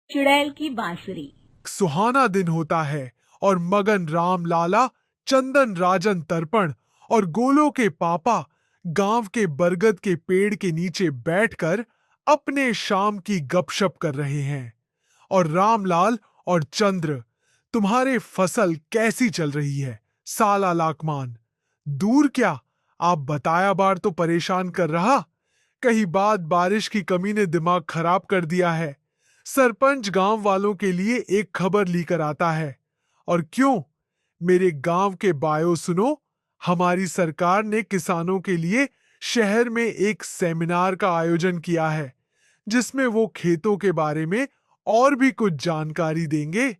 चुड़ैल की बांसुरी। सुहाना दिन होता है और मगन राम लाला, चंदन राजन तर्पण और गोलों के पापा गांव के बरगद के पेड़ के नीचे बैठकर अपने शाम की गपशप कर रहे हैं। और रामलाल और चंद्र, तुम्हारे फसल कैसी चल रही है साला लाकमान? दूर क्या, आप बताया बार तो परेशान कर रहा। कहीं बाद बारिश की कमी ने दिमाग खराब कर दिया है। सरपंच गांव वालों के लिए एक खबर लेकर आता है। और क्यों? मेरे गांव के बायो सुनो। हमारी सरकार ने किसानों के लिए शहर में एक सेमिनार का आयोजन किया है, जिसमें वो खेतों के बारे में और भी कुछ जानकारी देंगे।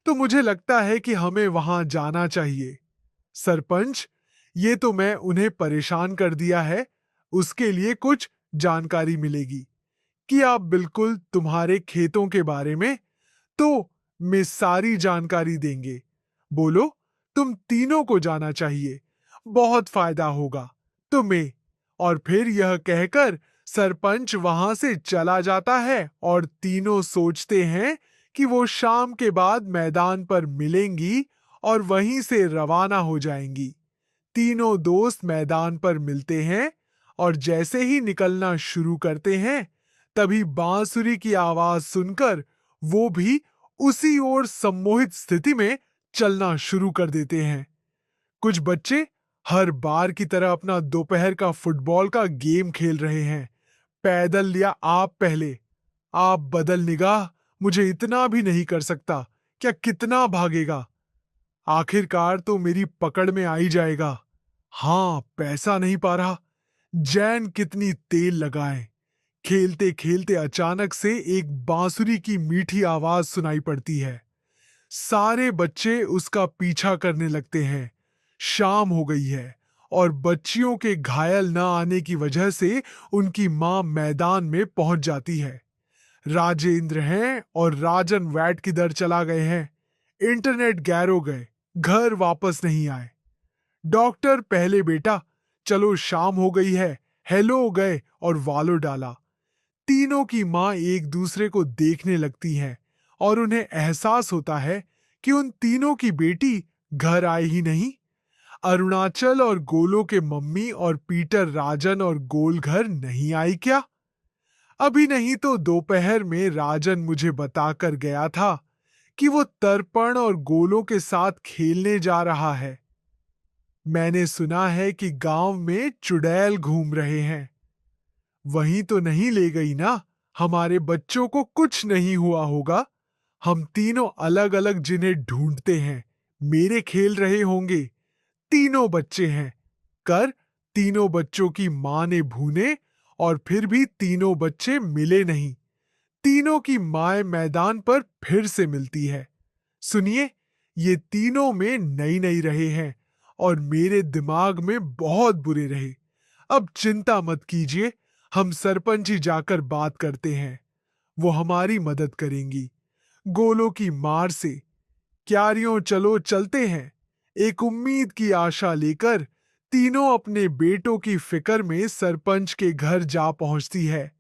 तो मुझे लगता है कि हमें वहां जाना चाहिए। सरपंच, ये तो मैं उन्हें परेशान कर दिया है। उसके लिए कुछ जानकारी मिलेगी कि आप बिल्कुल तुम्हारे खेतों के बारे में, तो मैं सारी जानकारी देंगे। बोलो, तुम तीनों को जाना चाहिए, बहुत फायदा होगा तुम्हें। और फिर यह कहकर सरपंच वहां से चला जाता है और तीनों सोचते हैं कि वो शाम के बाद मैदान पर मिलेंगी और वहीं से रवाना हो जाएंगी। तीनों दोस्त मैदान पर मिलते हैं और जैसे ही निकलना शुरू करते हैं, तभी बांसुरी की आवाज सुनकर वो भी उसी ओर सम्मोहित स्थिति में चलना शुरू कर देते हैं। कुछ बच्चे हर बार की तरह अपना दोपहर का फुटबॉल का गेम खेल रहे हैं। पैदल लिया आप पहले, आप बदल निगाह, मुझे इतना भी नहीं कर सकता। क्या कितना भागेगा? आखिरकार तो मेरी पकड़ में आ ही जाएगा। हाँ, पैसा नहीं पा रहा। जैन कितनी तेल लगाए। खेलते खेलते अचानक से एक बांसुरी की मीठी आवाज सुनाई पड़ती है। सारे बच्चे उसका पीछा करने लगते हैं। शाम हो गई है और बच्चियों के घायल न आने की वजह से उनकी मां मैदान में पहुंच जाती है। राजेंद्र हैं और राजन वैट किधर चला गए हैं। इंटरनेट गैरो गए, घर वापस नहीं आए। डॉक्टर पहले बेटा, चलो शाम हो गई है, हेलो गए और वालो डाला। तीनों की मां एक दूसरे को देखने लगती हैं और उन्हें एहसास होता है कि उन तीनों की बेटी घर आई ही नहीं। अरुणाचल और गोलो के मम्मी और पीटर राजन और गोल घर नहीं आई क्या? अभी नहीं तो दोपहर में राजन मुझे बताकर गया था कि वो तर्पण और गोलों के साथ खेलने जा रहा है। मैंने सुना है कि गांव में चुड़ैल घूम रहे हैं। वहीं तो नहीं ले गई ना? हमारे बच्चों को कुछ नहीं हुआ होगा। हम तीनों अलग अलग जिन्हें ढूंढते हैं, मेरे खेल रहे होंगे। तीनों बच्चे हैं। कर तीनों बच्चों की मां ने भूने और फिर भी तीनों बच्चे मिले नहीं। तीनों की माए मैदान पर फिर से मिलती है। सुनिए, ये तीनों में नई नई रहे हैं और मेरे दिमाग में बहुत बुरे रहे। अब चिंता मत कीजिए, हम सरपंच ही जाकर बात करते हैं। वो हमारी मदद करेंगी। गोलों की मार से क्यारियों चलो चलते हैं। एक उम्मीद की आशा लेकर तीनों अपने बेटों की फिक्र में सरपंच के घर जा पहुंचती है।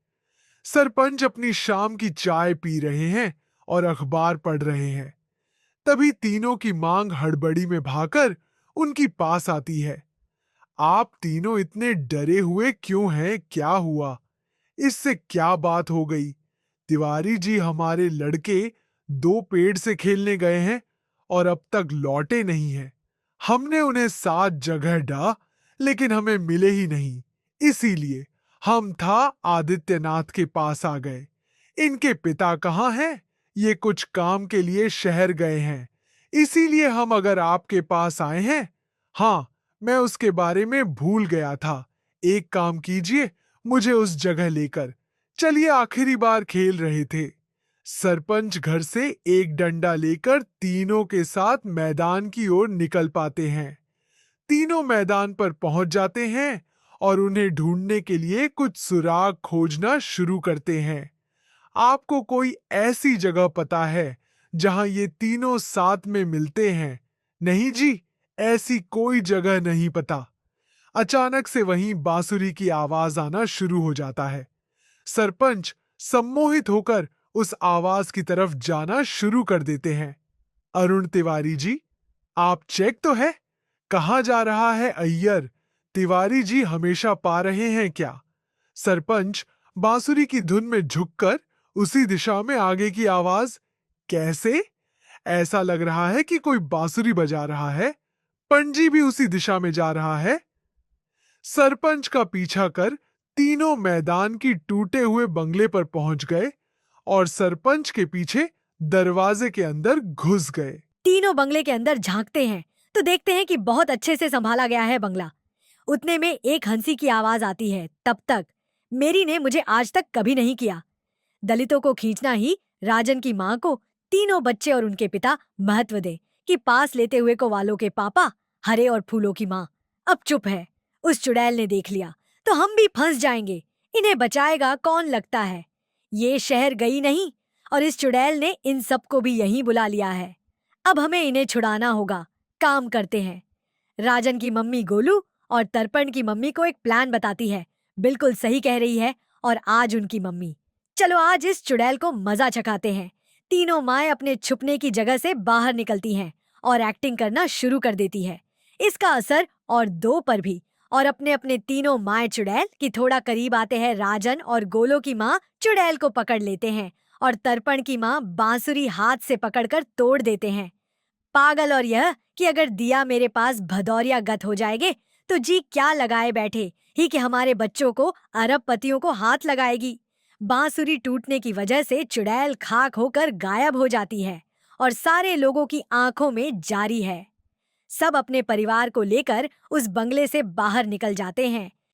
सरपंच अपनी शाम की चाय पी रहे हैं और अखबार पढ़ रहे हैं। तभी तीनों की मांग हड़बड़ी में भाकर उनकी पास आती है। आप तीनों इतने डरे हुए क्यों हैं? क्या हुआ? इससे क्या बात हो गई? तिवारी जी, हमारे लड़के दो पेड़ से खेलने गए हैं और अब तक लौटे नहीं हैं। हमने उन्हें 7 जगह ढा, लेकिन हमें मिले ही नहीं। इसीलिए हम था आदित्यनाथ के पास आ गए। इनके पिता कहाँ हैं? ये कुछ काम के लिए शहर गए हैं। इसीलिए हम अगर आपके पास आए हैं। हाँ, मैं उसके बारे में भूल गया था। एक काम कीजिए, मुझे उस जगह लेकर चलिए, आखिरी बार खेल रहे थे। सरपंच घर से एक डंडा लेकर तीनों के साथ मैदान की ओर निकल पाते हैं। तीनों मैदान पर पहुंच जाते हैं और उन्हें ढूंढने के लिए कुछ सुराग खोजना शुरू करते हैं। आपको कोई ऐसी जगह पता है जहां ये तीनों साथ में मिलते हैं? नहीं जी, ऐसी कोई जगह नहीं पता। अचानक से वहीं बांसुरी की आवाज आना शुरू हो जाता है। सरपंच सम्मोहित होकर उस आवाज की तरफ जाना शुरू कर देते हैं। अरुण तिवारी जी, आप चेक तो है? कहाँ जा रहा है अय्यर? तिवारी जी हमेशा पा रहे हैं क्या? सरपंच बांसुरी की धुन में झुककर उसी दिशा में आगे की आवाज। कैसे? ऐसा लग रहा है कि कोई बांसुरी बजा रहा है। पंजी भी उसी दिशा में जा रहा है। सरपंच का पीछा कर तीनों मैदान की टूटे हुए बंगले पर पहुंच गए और सरपंच के पीछे दरवाजे के अंदर घुस गए। तीनों बंगले के अंदर झांकते हैं तो देखते हैं कि बहुत अच्छे से संभाला गया है बंगला। उतने में एक हंसी की आवाज आती है। तब तक मेरी ने मुझे आज तक कभी नहीं किया। दलितों को खींचना ही राजन की माँ को तीनों बच्चे और उनके पिता महत्व दे कि पास लेते हुए को वालों के पापा हरे और फूलों की माँ। अब चुप है। उस चुड़ैल ने देख लिया तो हम भी फंस जाएंगे। इन्हें बचाएगा कौन लगता है। ये शहर गई नहीं और इस चुड़ैल ने इन सबको भी यहीं बुला लिया है। अब हमें इन्हें छुड़ाना होगा। काम करते हैं। राजन की मम्मी गोलू और तर्पण की मम्मी को एक प्लान बताती है। बिल्कुल सही कह रही है। और आज उनकी मम्मी। चलो आज इस चुड़ैल को मजा चखाते हैं। तीनों माएं अपने छुपने की जगह से बाहर निकलती हैं और एक्टिंग करना शुरू कर देती है। इसका असर और दो पर भी। और अपने अपने तीनों माएं चुड़ैल की थोड़ा करीब आते हैं। राजन और गोलो की माँ चुड़ैल को पकड़ लेते हैं और तर्पण की माँ बांसुरी हाथ से पकड़कर तोड़ देते हैं। पागल और यह कि अगर दिया मेरे पास भदौरिया गत हो जाएंगे तो जी क्या लगाए बैठे ही कि हमारे बच्चों को अरबपतियों को हाथ लगाएगी। बांसुरी टूटने की वजह से चुड़ैल खाक होकर गायब हो जाती है और सारे लोगों की आंखों में जारी है। सब अपने परिवार को लेकर उस बंगले से बाहर निकल जाते हैं।